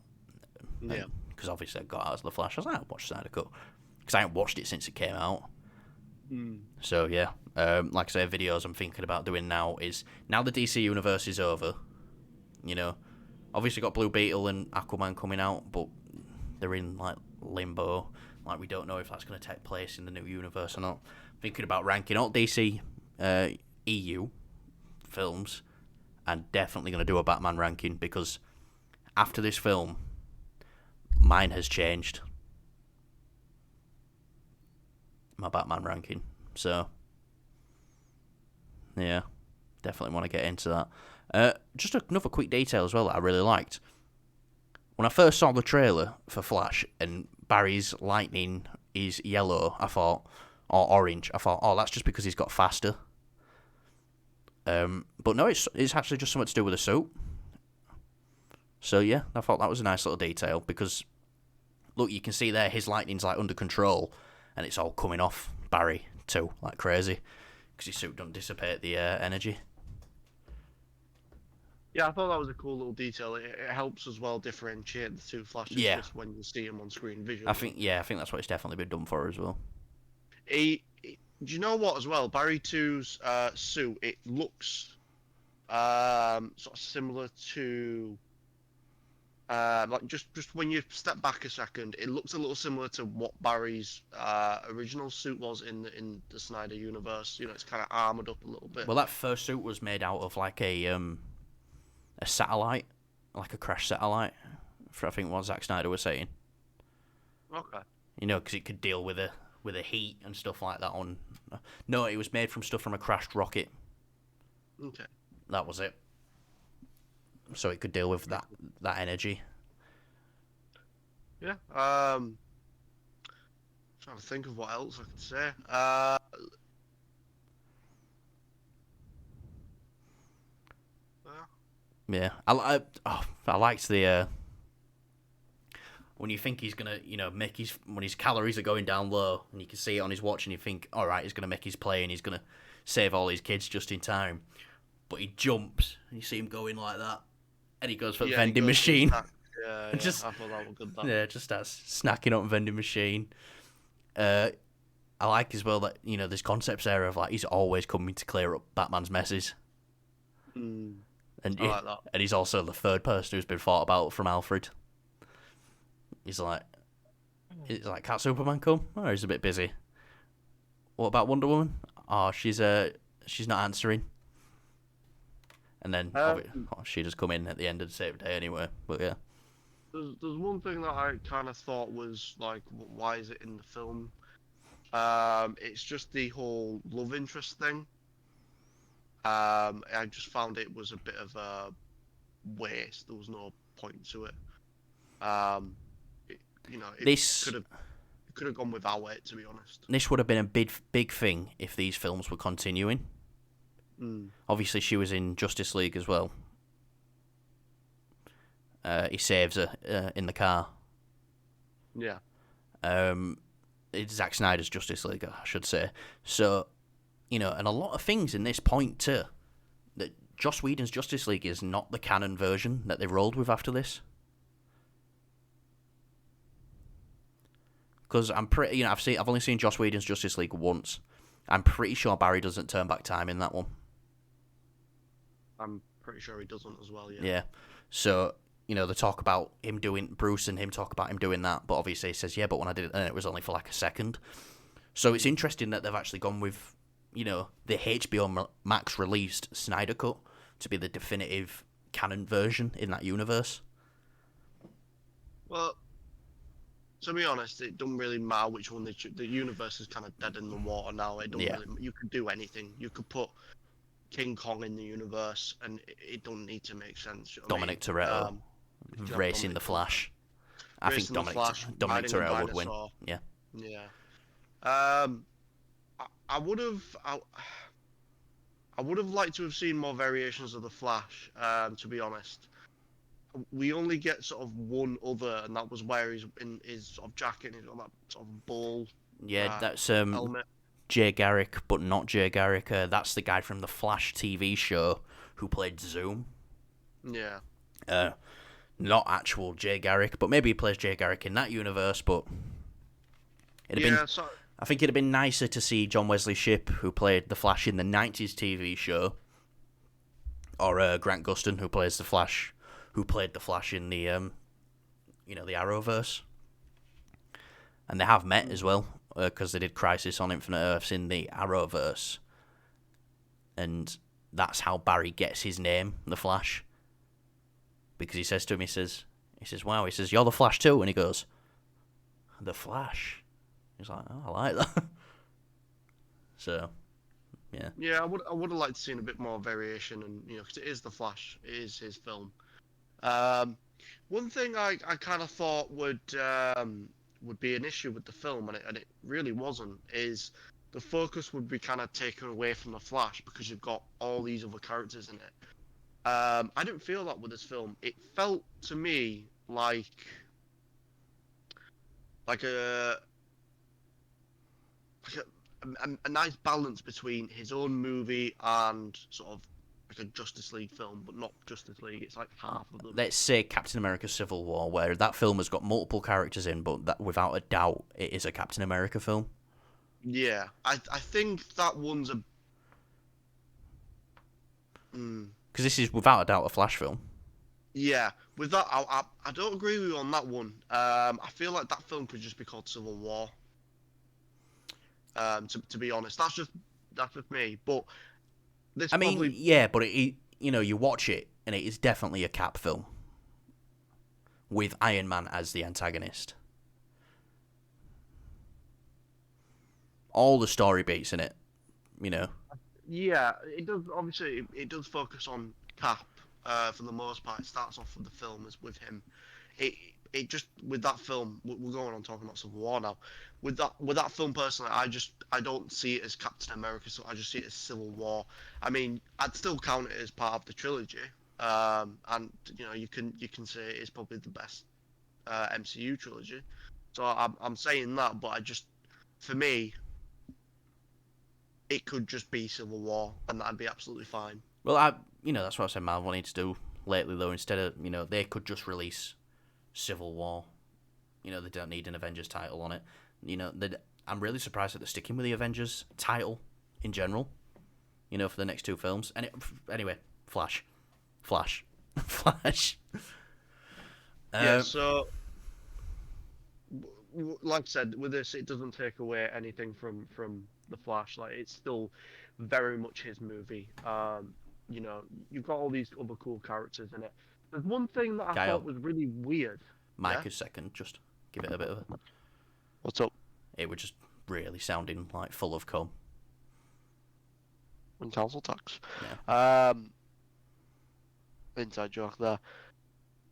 Yeah. Because obviously I got out of The Flash. I was like, I'll watch Snyder Cut. Because I haven't watched it since it came out. So yeah, like I say, videos I'm thinking about doing now is, now the DC universe is over, you know, obviously got Blue Beetle and Aquaman coming out, but they're in like limbo. Like, we don't know if that's going to take place in the new universe or not. Thinking about ranking all DC EU films, and definitely going to do a Batman ranking, because after this film, mine has changed. My Batman ranking. So, yeah, definitely want to get into that. Just another quick detail as well that I really liked. When I first saw the trailer for Flash and Barry's lightning is yellow, I thought, or orange, I thought, oh, that's just because he's got faster. But no, it's actually just something to do with the suit. So yeah, I thought that was a nice little detail, because look, you can see there his lightning's like under control, and it's all coming off Barry too, like crazy, because his suit doesn't dissipate the energy. Yeah, I thought that was a cool little detail. It helps as well differentiate the two Flashes just when you see them on screen visually. I think that's what it's definitely been done for as well. Do you know what as well? Barry 2's suit, it looks sort of similar to like just when you step back a second, it looks a little similar to what Barry's original suit was in the Snyder universe. You know, it's kind of armored up a little bit. Well, that first suit was made out of like a satellite, like a crashed satellite, for I think what Zack Snyder was saying. Okay. You know, because it could deal with the heat and stuff like that. No, it was made from stuff from a crashed rocket. Okay. That was it. So it could deal with that energy. Yeah. Trying to think of what else I could say. Yeah, I liked the when you think he's gonna, make when his calories are going down low, and you can see it on his watch, and you think, all right, he's gonna make his play, and he's gonna save all his kids just in time, but he jumps, and you see him going like that, and he goes for the vending machine. Yeah, just I thought that was good. Yeah, just starts snacking up vending machine. I like as well that there's concepts there of like he's always coming to clear up Batman's messes. And I like that. And he's also the third person who's been thought about from Alfred. He's like, can't Superman come? Oh, he's a bit busy. What about Wonder Woman? Oh, she's not answering. And then she just come in at the end of the same day anyway. But yeah. There's one thing that I kind of thought was like, why is it in the film? It's just the whole love interest thing. I just found it was a bit of a waste. There was no point to it. It could have gone without it, to be honest. This would have been a big thing if these films were continuing. Obviously, she was in Justice League as well. He saves her in the car. Yeah. It's Zack Snyder's Justice League, I should say. So, and a lot of things in this point too, that Joss Whedon's Justice League is not the canon version that they rolled with after this. Because I'm pretty, I've only seen Joss Whedon's Justice League once. I'm pretty sure Barry doesn't turn back time in that one. I'm pretty sure he doesn't as well, yeah. Yeah. So, they talk about him doing, Bruce and him talk about him doing that, but obviously he says, yeah, but when I did it then, it was only for like a second. So it's interesting that they've actually gone with, the HBO Max released Snyder Cut to be the definitive canon version in that universe. Well, to be honest, it doesn't really matter which one the universe is kind of dead in the water now. It don't really, you could do anything. You could put King Kong in the universe, and it don't need to make sense. Dominic Toretto racing the Flash. I think Dominic Toretto would win. Yeah. Yeah. I would have liked to have seen more variations of the Flash. To be honest, we only get sort of one other, and that was where he's in his sort of jacket, and he's got that sort of ball. Yeah, that's helmet. Jay Garrick, but not Jay Garrick. That's the guy from the Flash TV show who played Zoom. Yeah. Not actual Jay Garrick, but maybe he plays Jay Garrick in that universe. But I think it'd have been nicer to see John Wesley Shipp, who played the Flash in the '90s TV show, or Grant Gustin, who played the Flash in the the Arrowverse. and they have met as well because they did Crisis on Infinite Earths in the Arrowverse, and that's how Barry gets his name, the Flash, because he says to him, he says, wow, he says, you're the Flash too, and he goes, the Flash. He's like, oh, I like that. So, yeah. Yeah, I would have liked to seen a bit more variation, and because it is the Flash, it is his film. One thing I kind of thought would be an issue with the film, and it really wasn't, is the focus would be kind of taken away from the Flash because you've got all these other characters in it. I didn't feel that with this film. It felt to me like a a nice balance between his own movie and sort of like a Justice League film, but not Justice League. It's like half of them. Let's say Captain America Civil War, where that film has got multiple characters in, but that without a doubt it is a Captain America film. Yeah, I think that one's a... Because this is without a doubt a Flash film. Yeah, with that, I don't agree with you on that one. I feel like that film could just be called Civil War. To be honest, that's just me. But this, yeah, but it you watch it and it is definitely a Cap film with Iron Man as the antagonist. All the story beats in it, Yeah, it does. Obviously, it does focus on Cap for the most part. It starts off with the film as with him. It just, with that film, we're going on talking about Civil War now. With that film, personally, I don't see it as Captain America, so I just see it as Civil War. I mean, I'd still count it as part of the trilogy, and you can say it is probably the best MCU trilogy. So I'm saying that, but for me, it could just be Civil War, and that'd be absolutely fine. Well, that's what I said Marvel wanted to do lately, though. Instead of, they could just release Civil War. They don't need an Avengers title on it. I'm really surprised that they're sticking with the Avengers title in general, for the next two films. And anyway, Flash. Yeah, so, like I said, with this, it doesn't take away anything from the Flash. Like, it's still very much his movie. You've got all these other cool characters in it. There's one thing that I thought was really weird. Mike, a second, just give it a bit of a... What's up? It was just really sounding like full of cum. And council tax. Yeah. Inside joke there.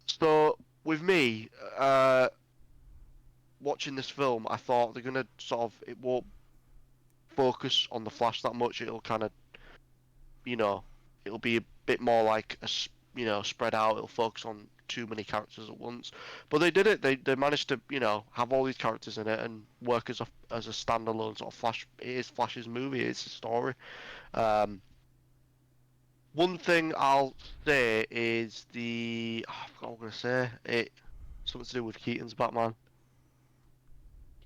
So, with me, watching this film, I thought they're gonna it won't focus on the Flash that much. It'll kind of, it'll be a bit more like spread out. It'll focus on too many characters at once. But they did it. They managed to, have all these characters in it and work as a standalone sort of Flash. It is Flash's movie. It's a story. One thing I'll say is I forgot what I was gonna say. Something to do with Keaton's Batman.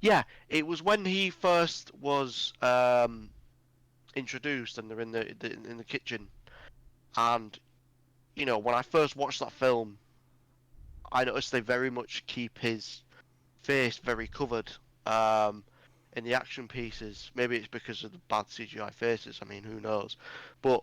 Yeah, it was when he first was introduced, and they're in the kitchen, and when I first watched that film, I noticed they very much keep his face very covered in the action pieces. Maybe it's because of the bad CGI faces. I mean, who knows? But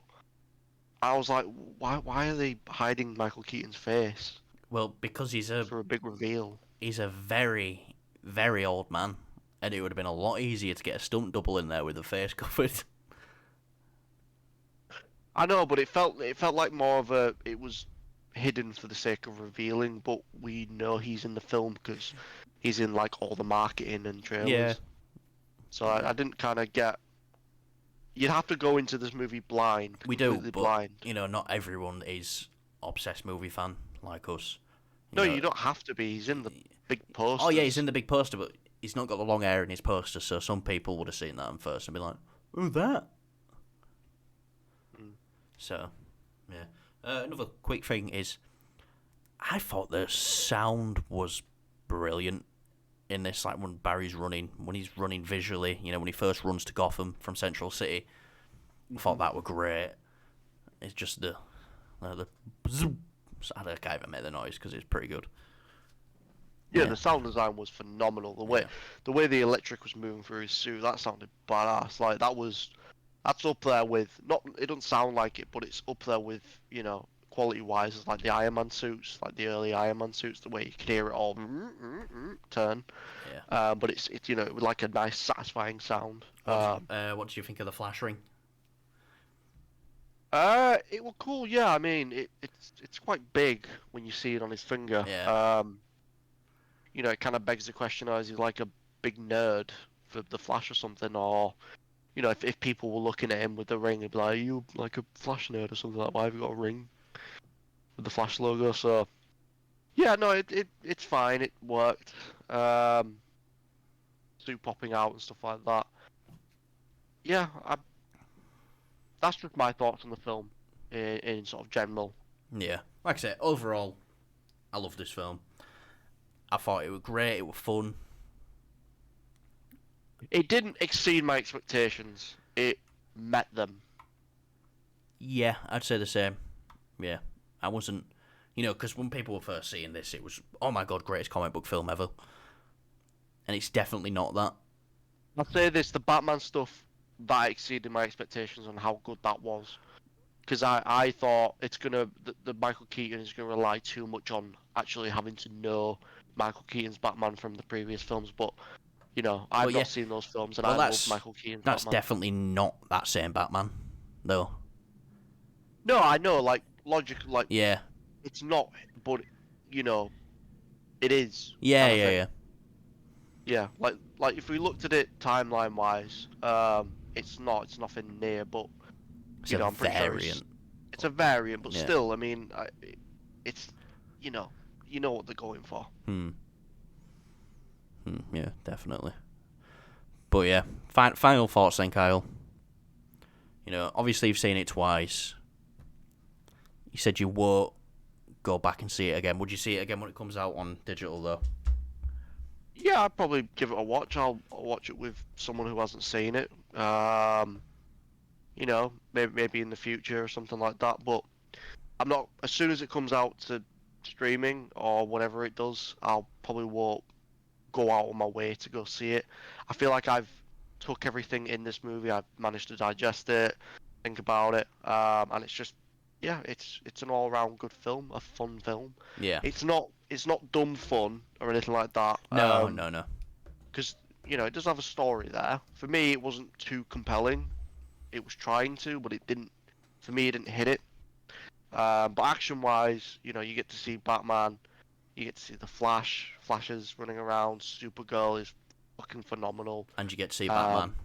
I was like, why are they hiding Michael Keaton's face? Well, because for a big reveal. He's a very, very old man, and it would have been a lot easier to get a stunt double in there with the face covered. I know, but it felt like more of it was hidden for the sake of revealing, but we know he's in the film because he's in like all the marketing and trailers. Yeah. So I didn't kind of get. You'd have to go into this movie blind. We do, but blind. Not everyone is obsessed movie fan like us. You don't have to be. He's in the big poster. Oh yeah, he's in the big poster, but he's not got the long hair in his poster, so some people would have seen that first and be like, "Who's that?" So, yeah. Another quick thing is, I thought the sound was brilliant in this. Like when he's running visually, when he first runs to Gotham from Central City, I thought that were great. It's just the zoom. I can't even make the noise because it's pretty good. Yeah, Yeah. the sound design was phenomenal. The way the electric was moving through his suit, that sounded badass. Like that's up there with not. It doesn't sound like it, but it's up there with quality wise, it's like the Iron Man suits, like the early Iron Man suits, the way you could hear it all turn. Yeah. But it's it was like a nice satisfying sound. What do you think of the flash ring? It was cool. Yeah, I mean it's quite big when you see it on his finger. Yeah. It kind of begs the question: is he like a big nerd for the Flash or something? Or if people were looking at him with the ring, they'd be like, "Are you like a Flash nerd or something like? Why have you got a ring with the Flash logo?" So yeah, no, it's fine. It worked. Suit popping out and stuff like that. Yeah, that's just my thoughts on the film in sort of general. Yeah. Like I said, overall, I love this film. I thought it was great. It was fun. It didn't exceed my expectations. It met them. Yeah, I'd say the same. Yeah, I wasn't, because when people were first seeing this, it was, oh my god, greatest comic book film ever. And it's definitely not that. I'll say this: the Batman stuff that exceeded my expectations on how good that was. Because I thought the Michael Keaton is gonna rely too much on actually having to know Michael Keaton's Batman from the previous films, but I've Yeah, not seen those films, and well, I love Michael Keaton's that's Batman. definitely not that same Batman, though. No, I know, like logic, like Yeah, it's not, but it is yeah, kind of yeah, thing. yeah. Yeah, like if we looked at it timeline wise, it's nothing near, but It's a I'm pretty sure variant. it's a variant, but Yeah. still, I mean, it's you know what they're going for. Hmm. Yeah, definitely. But yeah, final thoughts then, Kyle. Obviously you've seen it twice. You said you won't go back and see it again. Would you see it again when it comes out on digital though? Yeah, I'd probably give it a watch. I'll watch it with someone who hasn't seen it. Maybe in the future or something like that. But I'm not. As soon as it comes out to streaming or whatever it does, I'll probably won't go out on my way to go see it. I feel like I've took everything in this movie. I've managed to digest it, think about it, and it's just, yeah, it's an all-round good film, a fun film. Yeah. It's not dumb fun or anything like that. No, no, no. Because it does have a story there. For me, it wasn't too compelling. It was trying to, but it didn't. For me, it didn't hit it. But action-wise, you get to see Batman. You get to see the Flash. Flash is running around. Supergirl is fucking phenomenal. And you get to see Um, Batman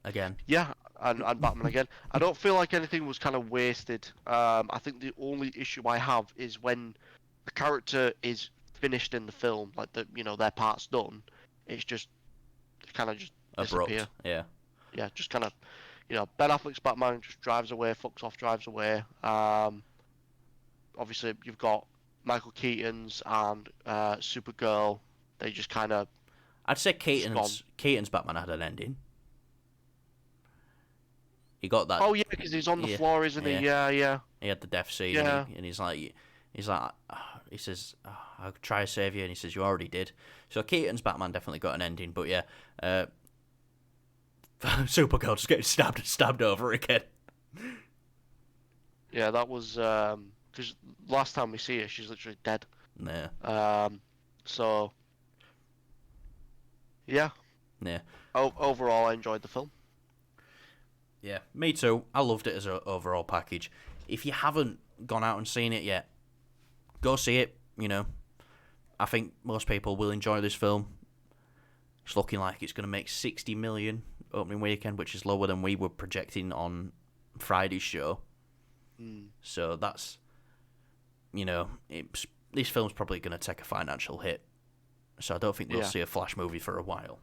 again. yeah, and Batman again. I don't feel like anything was kind of wasted. I think the only issue I have is when the character is finished in the film, like their part's done. It's just kind of just disappear. Abrupt. Yeah. Yeah, just kind of, Ben Affleck's Batman just drives away, fucks off, drives away. Obviously you've got Michael Keaton's and Supergirl. They just kind of I'd say just gone. Keaton's Batman had an ending. He got that. Oh yeah, because he's on the Yeah. floor, isn't he? Yeah. Yeah, yeah, He had the death scene, yeah. and he's like, he says, "I'll try to save you," and he says, "You already did." So Keaton's Batman definitely got an ending, but yeah, Supergirl just getting stabbed over again. Yeah, that was because last time we see her, she's literally dead. Yeah, So yeah. yeah, Overall, I enjoyed the film. yeah. Me too. I loved it as an overall package. If you haven't gone out and seen it yet, go see it. I think most people will enjoy this film. It's looking like it's going to make 60 million opening weekend, which is lower than we were projecting on Friday's show. So that's, this film's probably going to take a financial hit. So I don't think we'll see a Flash movie for a while.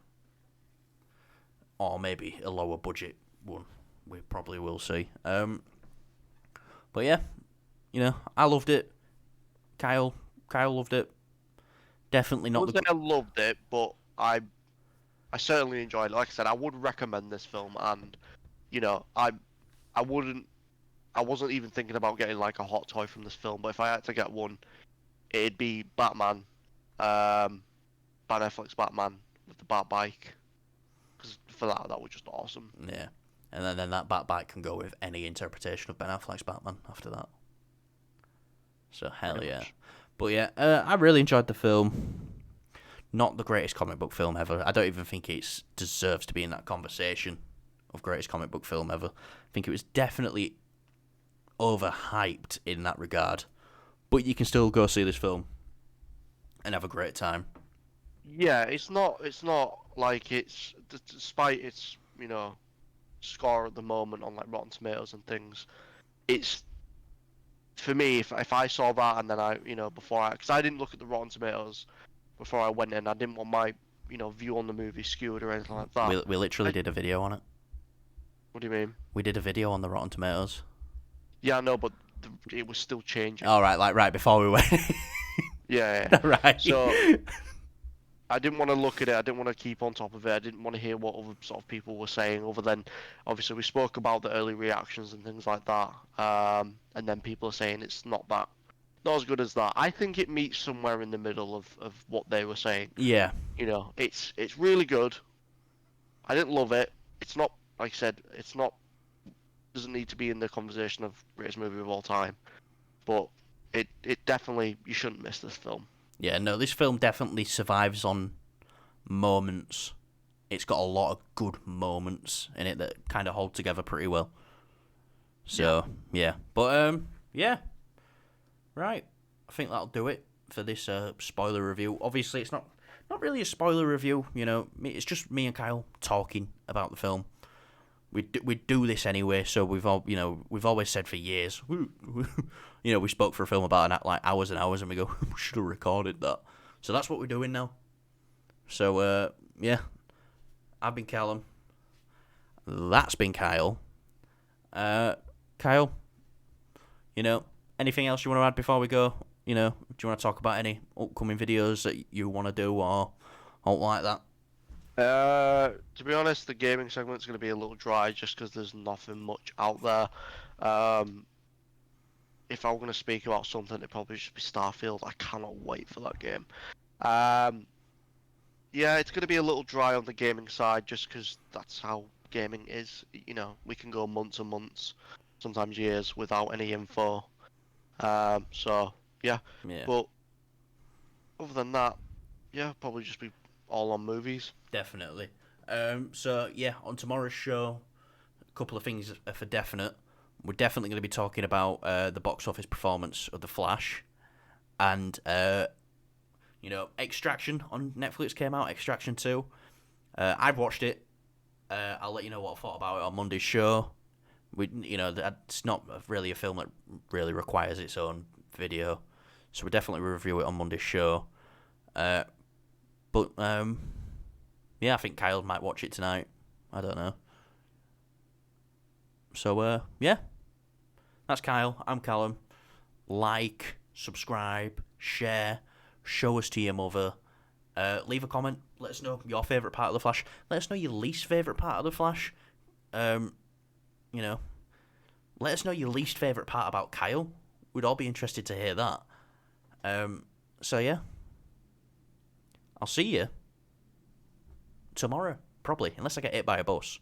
Or maybe a lower budget one. We probably will see. But yeah, I loved it. Kyle loved it. Definitely not I loved it, but I certainly enjoyed it. Like I said, I would recommend this film, and I wasn't even thinking about getting like a hot toy from this film, but if I had to get one, it'd be Batman. Ben Affleck's Batman with the Bat bike, because for that was just awesome. Yeah. And then that Batbike can go with any interpretation of Ben Affleck's Batman after that. So, hell Pretty yeah. much. But yeah, I really enjoyed the film. Not the greatest comic book film ever. I don't even think it deserves to be in that conversation of greatest comic book film ever. I think it was definitely overhyped in that regard. But you can still go see this film and have a great time. Yeah, it's not like it's, despite its, score at the moment on like Rotten Tomatoes and things. It's, for me, if I saw that and then because I didn't look at the Rotten Tomatoes before I went in, I didn't want my view on the movie skewed or anything like that. We literally did a video on it. What do you mean? We did a video on the Rotten Tomatoes. Yeah, I know, but it was still changing. All right, right before we went. Yeah. Right. So I didn't want to look at it. I didn't want to keep on top of it. I didn't want to hear what other sort of people were saying, other than obviously we spoke about the early reactions and things like that. And then people are saying it's not as good as that. I think it meets somewhere in the middle of what they were saying. Yeah. It's really good. I didn't love it. It's not, like I said, doesn't need to be in the conversation of greatest movie of all time, but it definitely, you shouldn't miss this film. Yeah, no, this film definitely survives on moments. It's got a lot of good moments in it that kind of hold together pretty well. So, yeah. But, yeah. Right. I think that'll do it for this spoiler review. Obviously, it's not really a spoiler review, It's just me and Kyle talking about the film. We do this anyway, so we've always said for years, we spoke for a film about like hours and hours, and we go, we should have recorded that. So that's what we're doing now. So yeah, I've been Callum. That's been Kyle. Kyle, anything else you want to add before we go? Do you want to talk about any upcoming videos that you want to do or something like that? To be honest, the gaming segment's going to be a little dry just because there's nothing much out there. If I were going to speak about something, it'd probably just be Starfield. I cannot wait for that game. Yeah, it's going to be a little dry on the gaming side just because that's how gaming is. We can go months and months, sometimes years, without any info. So, yeah. But other than that, yeah, probably just be all on movies. Definitely. So, yeah, on tomorrow's show, a couple of things are for definite. We're definitely going to be talking about the box office performance of The Flash. And, Extraction on Netflix came out, Extraction 2. I've watched it. I'll let you know what I thought about it on Monday's show. It's not really a film that really requires its own video. So we'll definitely review it on Monday's show. But, yeah, I think Kyle might watch it tonight. I don't know. So, yeah. That's Kyle. I'm Callum. Like, subscribe, share, show us to your mother. Leave a comment. Let us know your favourite part of The Flash. Let us know your least favourite part of The Flash. Let us know your least favourite part about Kyle. We'd all be interested to hear that. So, yeah. I'll see you tomorrow, probably, unless I get hit by a bus.